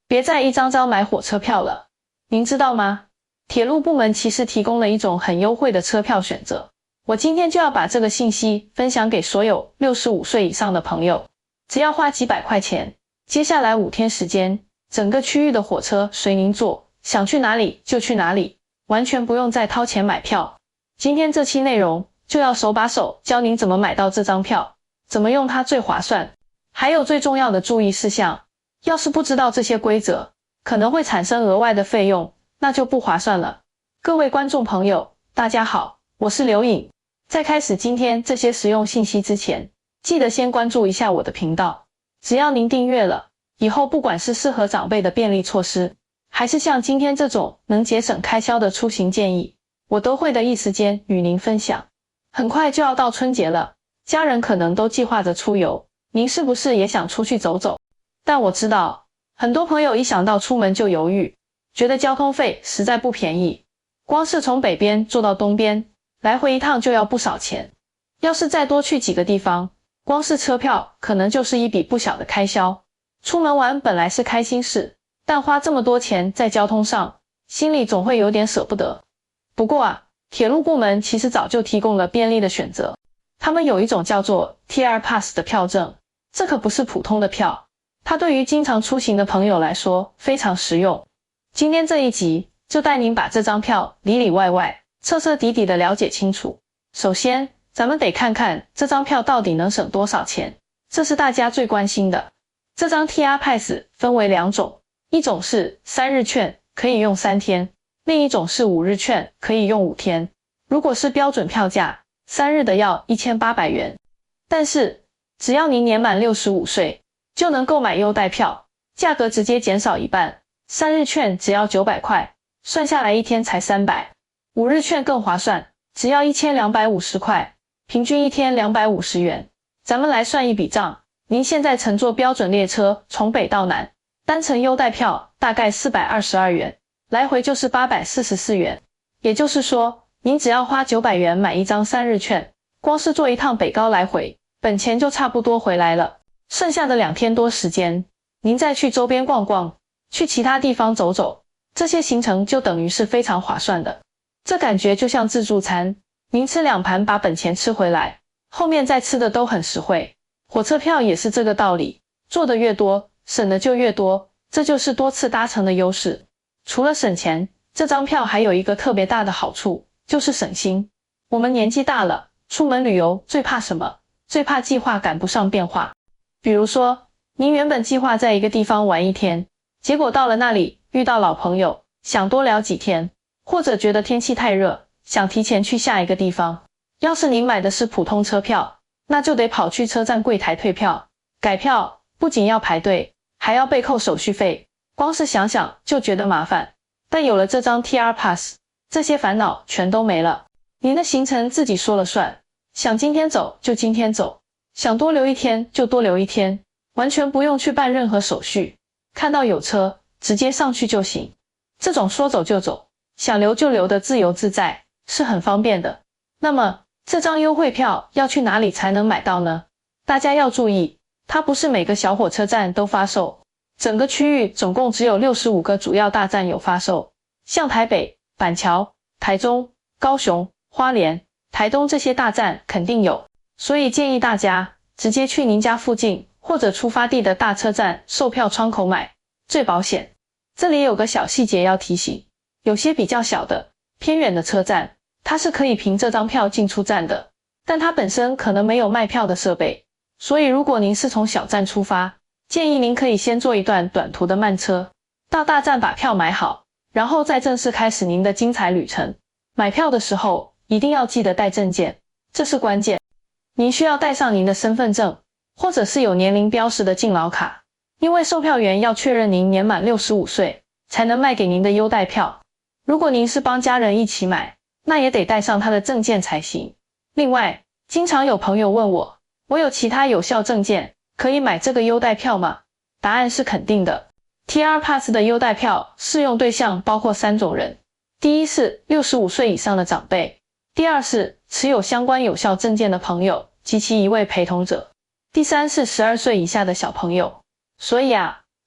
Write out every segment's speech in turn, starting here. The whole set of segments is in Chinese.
别再一张张买火车票了。您知道吗？铁路部门其实提供了一种很优惠的车票选择。我今天就要把这个信息分享给所有65岁以上的朋友，只要花几百块钱，接下来5天时间，整个区域的火车随您坐，想去哪里就去哪里，完全不用再掏钱买票。今天这期内容就要手把手教您怎么买到这张票，怎么用它最划算，还有最重要的注意事项。要是不知道这些规则，可能会产生额外的费用，那就不划算了。各位观众朋友，大家好，我是刘颖。在开始今天这些实用信息之前，记得先关注一下我的频道。只要您订阅了，以后不管是适合长辈的便利措施，还是像今天这种能节省开销的出行建议，我都会第一时间与您分享。很快就要到春节了，家人可能都计划着出游，您是不是也想出去走走？但我知道，很多朋友一想到出门就犹豫，觉得交通费实在不便宜，光是从北边坐到东边，来回一趟就要不少钱。要是再多去几个地方，光是车票可能就是一笔不小的开销。出门玩本来是开心事，但花这么多钱在交通上，心里总会有点舍不得。不过铁路部门其实早就提供了便利的选择。他们有一种叫做 TR Pass 的票证，这可不是普通的票，它对于经常出行的朋友来说非常实用。今天这一集就带您把这张票里里外外彻彻底底的了解清楚。首先，咱们得看看这张票到底能省多少钱，这是大家最关心的。这张 TR Pass 分为2种，一种是3日券，可以用3天，另一种是5日券，可以用5天。如果是标准票价，3日的要1800元。但是，只要您年满65岁，就能购买优待票，价格直接减少一半，3日券只要900块，算下来1天才300。5日券更划算，只要1250块，平均1天250元。咱们来算一笔账，您现在乘坐标准列车从北到南，单程优待票大概422元，来回就是844元。也就是说，您只要花900元买一张3日券，光是坐一趟北高来回，本钱就差不多回来了。剩下的2天多时间，您再去周边逛逛，去其他地方走走，这些行程就等于是非常划算的。这感觉就像自助餐，您吃2盘把本钱吃回来，后面再吃的都很实惠。火车票也是这个道理，坐的越多，省的就越多，这就是多次搭乘的优势。除了省钱，这张票还有一个特别大的好处，就是省心。我们年纪大了，出门旅游最怕什么？最怕计划赶不上变化。比如说，您原本计划在一个地方玩1天，结果到了那里遇到老朋友，想多聊几天，或者觉得天气太热，想提前去下一个地方。要是您买的是普通车票，那就得跑去车站柜台退票、改票，不仅要排队，还要被扣手续费，光是想想就觉得麻烦。但有了这张 TR Pass， 这些烦恼全都没了。您的行程自己说了算，想今天走就今天走，想多留1天就多留1天，完全不用去办任何手续，看到有车直接上去就行。这种说走就走，想留就留的自由自在，是很方便的。那么这张优惠票要去哪里才能买到呢？大家要注意，它不是每个小火车站都发售，整个区域总共只有65个主要大站有发售，像台北、板桥、台中、高雄、花莲、台东这些大站肯定有，所以建议大家直接去您家附近或者出发地的大车站售票窗口买，最保险。这里有个小细节要提醒，有些比较小的、偏远的车站，它是可以凭这张票进出站的，但它本身可能没有卖票的设备，所以如果您是从小站出发，建议您可以先坐一段短途的慢车，到大站把票买好，然后再正式开始您的精彩旅程。买票的时候一定要记得带证件，这是关键。您需要带上您的身份证，或者是有年龄标识的敬老卡，因为售票员要确认您年满65岁，才能卖给您的优待票。如果您是帮家人一起买，那也得带上他的证件才行。另外，经常有朋友问我有其他有效证件，可以买这个优待票吗？答案是肯定的。TR Pass 的优待票适用对象包括3种人，第一是65岁以上的长辈，第二是持有相关有效证件的朋友及其1位陪同者，第三是12岁以下的小朋友。所以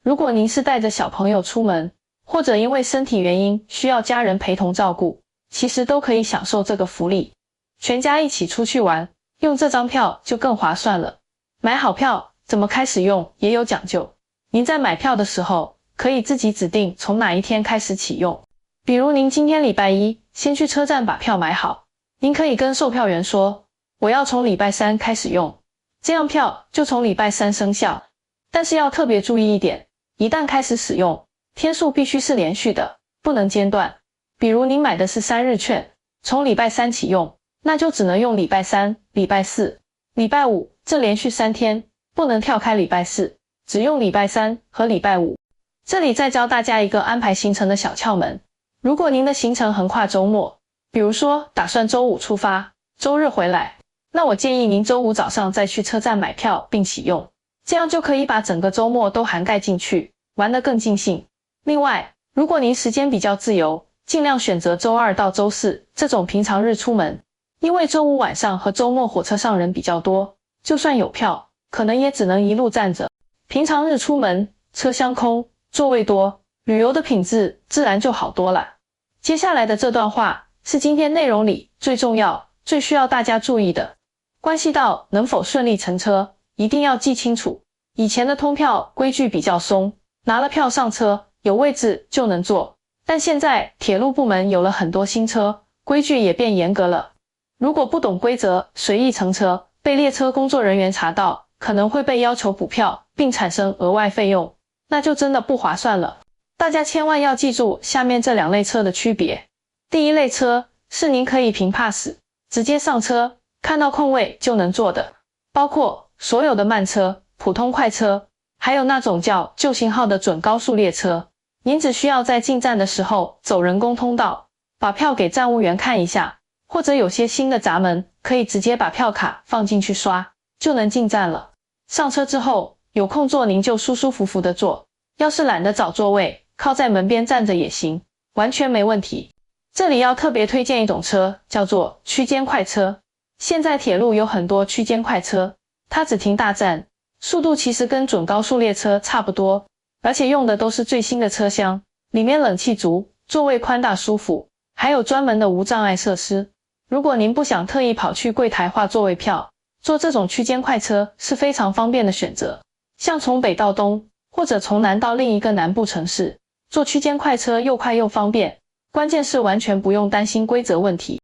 如果您是带着小朋友出门，或者因为身体原因需要家人陪同照顾，其实都可以享受这个福利。全家一起出去玩，用这张票就更划算了。买好票，怎么开始用也有讲究。您在买票的时候，可以自己指定从哪一天开始启用。比如您今天礼拜一，先去车站把票买好，您可以跟售票员说，我要从礼拜三开始用，这样票就从礼拜三生效。但是要特别注意一点，一旦开始使用，天数必须是连续的，不能间断。比如您买的是3日券，从礼拜三起用，那就只能用礼拜三、礼拜四、礼拜五这连续3天，不能跳开礼拜四，只用礼拜三和礼拜五。这里再教大家一个安排行程的小窍门。如果您的行程横跨周末，比如说打算周五出发，周日回来，那我建议您周五早上再去车站买票并启用，这样就可以把整个周末都涵盖进去，玩得更尽兴。另外，如果您时间比较自由，尽量选择周二到周四这种平常日出门，因为周五晚上和周末火车上人比较多，就算有票，可能也只能一路站着。平常日出门，车厢空，座位多，旅游的品质自然就好多了。接下来的这段话是今天内容里最重要、最需要大家注意的，关系到能否顺利乘车，一定要记清楚。以前的通票规矩比较松，拿了票上车，有位置就能坐。但现在铁路部门有了很多新车，规矩也变严格了。如果不懂规则，随意乘车，被列车工作人员查到，可能会被要求补票，并产生额外费用，那就真的不划算了。大家千万要记住下面这2类车的区别。第一类车是您可以凭 pass 直接上车，看到空位就能坐的，包括所有的慢车、普通快车，还有那种叫旧型号的准高速列车。您只需要在进站的时候走人工通道，把票给站务员看一下，或者有些新的闸门可以直接把票卡放进去刷，就能进站了。上车之后，有空座您就舒舒服服的坐，要是懒得找座位，靠在门边站着也行，完全没问题。这里要特别推荐一种车，叫做区间快车。现在铁路有很多区间快车，它只停大站，速度其实跟准高速列车差不多，而且用的都是最新的车厢，里面冷气足，座位宽大舒服，还有专门的无障碍设施。如果您不想特意跑去柜台划座位票，坐这种区间快车是非常方便的选择。像从北到东，或者从南到另一个南部城市，坐区间快车又快又方便，关键是完全不用担心规则问题。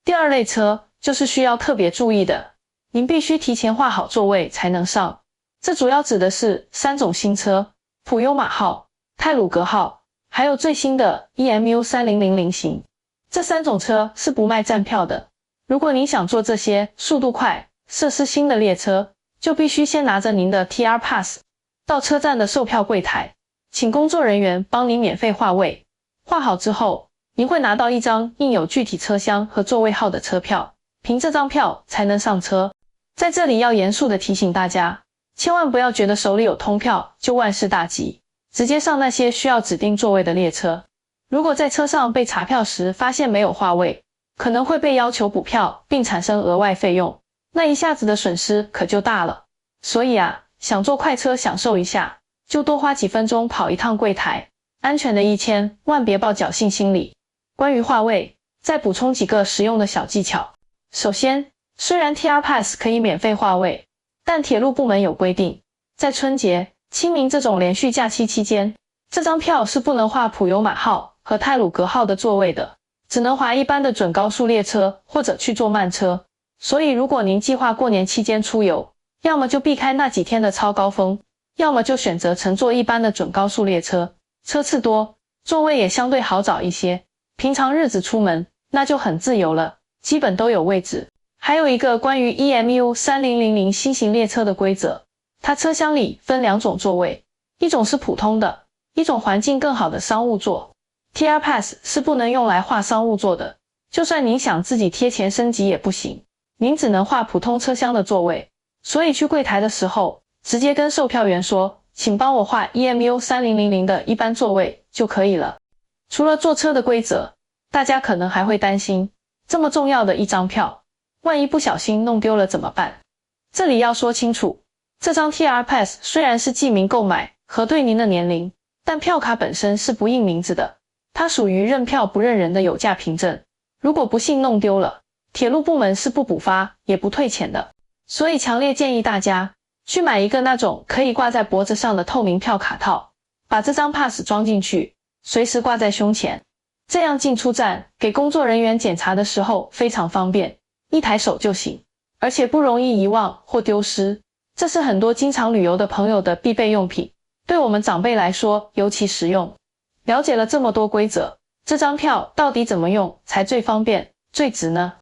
第2类车就是需要特别注意的，您必须提前划好座位才能上。这主要指的是3种新车，普悠玛号、太鲁阁号，还有最新的 EMU 3000型。这3种车是不卖站票的。如果您想坐这些速度快、设施新的列车，就必须先拿着您的 TR Pass 到车站的售票柜台，请工作人员帮您免费划位。划好之后，您会拿到一张印有具体车厢和座位号的车票，凭这张票才能上车。在这里要严肃地提醒大家，千万不要觉得手里有通票就万事大吉，直接上那些需要指定座位的列车。如果在车上被查票时发现没有划位，可能会被要求补票并产生额外费用，那一下子的损失可就大了。所以想坐快车享受一下，就多花几分钟跑一趟柜台，安全的1000万别抱侥幸心理。关于划位，再补充几个实用的小技巧。首先，虽然 TR Pass 可以免费划位，但铁路部门有规定，在春节、清明这种连续假期期间，这张票是不能划普悠玛号和太鲁阁号的座位的，只能划一般的准高速列车或者去坐慢车。所以如果您计划过年期间出游，要么就避开那几天的超高峰，要么就选择乘坐一般的准高速列车，车次多，座位也相对好找一些。平常日子出门，那就很自由了，基本都有位置。还有一个关于 EMU 3000新型列车的规则，它车厢里分2种座位，一种是普通的，一种环境更好的商务座。TR Pass 是不能用来划商务座的，就算您想自己贴钱升级也不行，您只能划普通车厢的座位。所以去柜台的时候，直接跟售票员说，请帮我划 EMU 3000的一般座位就可以了。除了坐车的规则，大家可能还会担心，这么重要的一张票，万一不小心弄丢了怎么办？这里要说清楚，这张 TR Pass 虽然是记名购买，核对您的年龄，但票卡本身是不印名字的，它属于认票不认人的有价凭证。如果不幸弄丢了，铁路部门是不补发也不退钱的。所以强烈建议大家去买一个那种可以挂在脖子上的透明票卡套，把这张 pass 装进去，随时挂在胸前，这样进出站给工作人员检查的时候非常方便，一抬手就行，而且不容易遗忘或丢失。这是很多经常旅游的朋友的必备用品，对我们长辈来说尤其实用。了解了这么多规则，这张票到底怎么用才最方便、最值呢？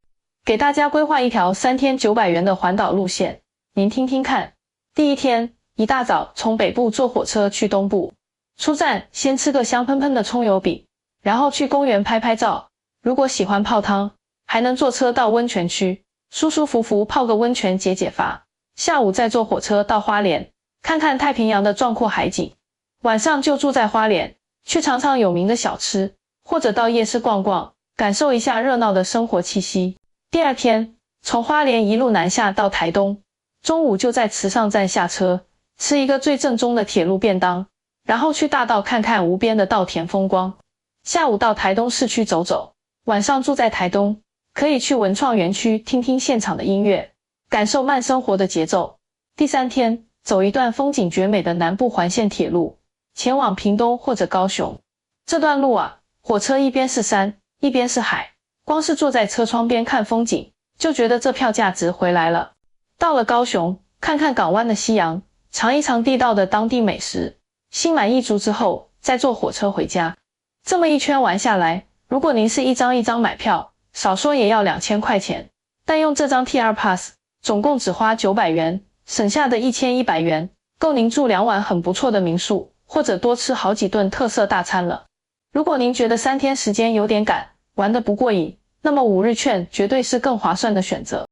给大家规划一条3天900元的环岛路线，您听听看。第一天，一大早从北部坐火车去东部，出站先吃个香喷喷的葱油饼，然后去公园拍拍照，如果喜欢泡汤，还能坐车到温泉区，舒舒服服泡个温泉解解乏。下午再坐火车到花莲，看看太平洋的壮阔海景，晚上就住在花莲，去尝尝有名的小吃，或者到夜市逛逛，感受一下热闹的生活气息。第二天，从花莲一路南下到台东，中午就在池上站下车，吃一个最正宗的铁路便当，然后去大道看看无边的稻田风光。下午到台东市区走走，晚上住在台东，可以去文创园区听听现场的音乐，感受慢生活的节奏。第三天，走一段风景绝美的南部环线铁路，前往屏东或者高雄。这段路啊，火车一边是山，一边是海，光是坐在车窗边看风景，就觉得这票价值回来了。到了高雄，看看港湾的夕阳，尝一尝地道的当地美食，心满意足之后，再坐火车回家。这么一圈玩下来，如果您是一张一张买票，少说也要2000块钱，但用这张 TR Pass， 总共只花900元，省下的1100元，够您住2晚很不错的民宿，或者多吃好几顿特色大餐了。如果您觉得3天时间有点赶，玩得不过瘾，那么5日券绝对是更划算的选择。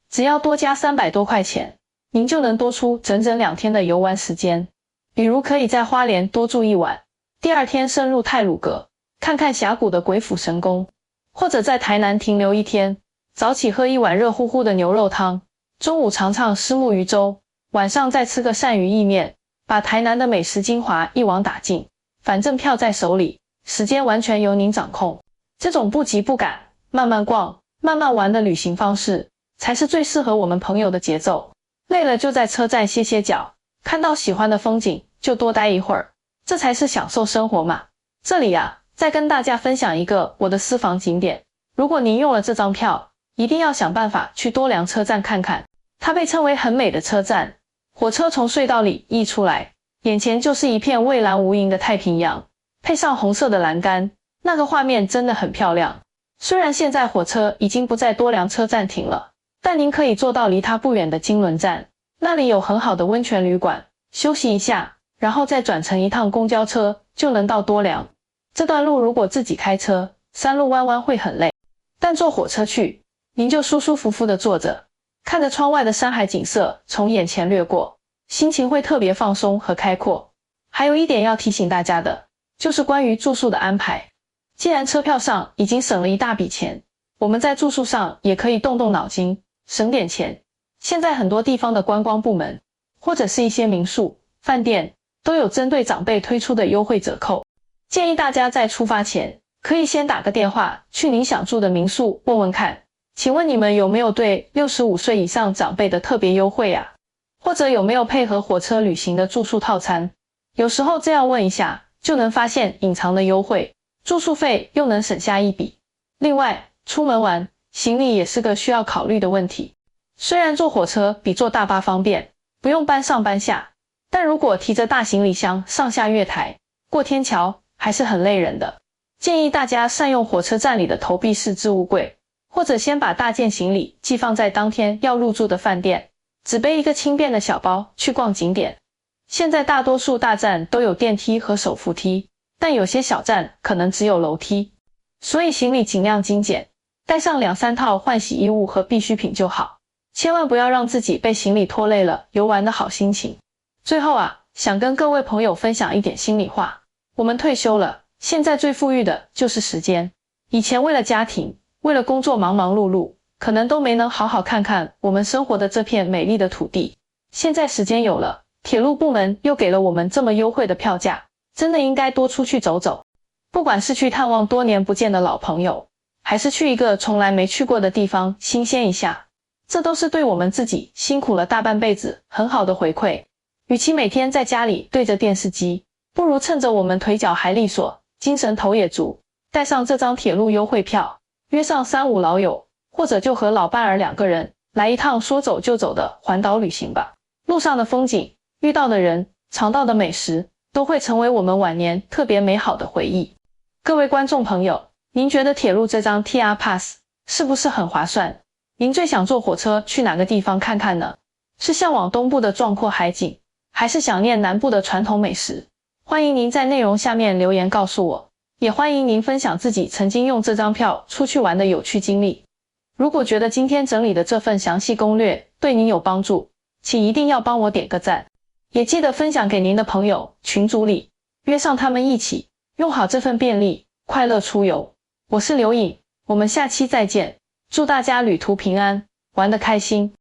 只要多加300多块钱，您就能多出整整2天的游玩时间。比如可以在花莲多住1晚，第二天深入太鲁阁，看看峡谷的鬼斧神工，或者在台南停留1天，早起喝一碗热乎乎的牛肉汤，中午尝尝虱目鱼粥，晚上再吃个鳝鱼意面，把台南的美食精华一网打尽。反正票在手里，时间完全由您掌控。这种不急不赶，慢慢逛，慢慢玩的旅行方式，才是最适合我们朋友的节奏。累了就在车站歇歇脚，看到喜欢的风景就多待一会儿，这才是享受生活嘛。这里啊，再跟大家分享一个我的私房景点。如果您用了这张票，一定要想办法去多良车站看看，它被称为很美的车站。火车从隧道里溢出来，眼前就是一片蔚蓝无垠的太平洋，配上红色的栏杆，那个画面真的很漂亮。虽然现在火车已经不在多良车站停了，但您可以坐到离它不远的金轮站，那里有很好的温泉旅馆，休息一下，然后再转乘一趟公交车就能到多良。这段路如果自己开车，山路弯弯会很累，但坐火车去，您就舒舒服服地坐着，看着窗外的山海景色从眼前掠过，心情会特别放松和开阔。还有一点要提醒大家的，就是关于住宿的安排。既然车票上已经省了一大笔钱，我们在住宿上也可以动动脑筋，省点钱。现在很多地方的观光部门，或者是一些民宿、饭店，都有针对长辈推出的优惠折扣。建议大家在出发前，可以先打个电话去您想住的民宿问问看，请问你们有没有对65岁以上长辈的特别优惠啊？或者有没有配合火车旅行的住宿套餐？有时候这样问一下，就能发现隐藏的优惠，住宿费又能省下一笔。另外，出门玩，行李也是个需要考虑的问题。虽然坐火车比坐大巴方便，不用搬上搬下，但如果提着大行李箱上下月台、过天桥，还是很累人的。建议大家善用火车站里的投币式置物柜，或者先把大件行李寄放在当天要入住的饭店，只背一个轻便的小包去逛景点。现在大多数大站都有电梯和手扶梯，但有些小站可能只有楼梯，所以行李尽量精简，带上2-3套换洗衣物和必需品就好，千万不要让自己被行李拖累了游玩的好心情。最后啊，想跟各位朋友分享一点心里话，我们退休了，现在最富裕的就是时间。以前为了家庭，为了工作忙忙碌碌，可能都没能好好看看我们生活的这片美丽的土地。现在时间有了，铁路部门又给了我们这么优惠的票价，真的应该多出去走走。不管是去探望多年不见的老朋友，还是去一个从来没去过的地方新鲜一下，这都是对我们自己辛苦了大半辈子很好的回馈。与其每天在家里对着电视机，不如趁着我们腿脚还利索，精神头也足，带上这张铁路优惠票，约上3、5老友，或者就和老伴儿2个人来一趟说走就走的环岛旅行吧。路上的风景，遇到的人，尝到的美食，都会成为我们晚年特别美好的回忆。各位观众朋友，您觉得铁路这张 TR Pass 是不是很划算？您最想坐火车去哪个地方看看呢？是向往东部的壮阔海景，还是想念南部的传统美食？欢迎您在内容下面留言告诉我，也欢迎您分享自己曾经用这张票出去玩的有趣经历。如果觉得今天整理的这份详细攻略对您有帮助，请一定要帮我点个赞，也记得分享给您的朋友群组里，约上他们一起用好这份便利，快乐出游。我是刘颖，我们下期再见，祝大家旅途平安，玩得开心。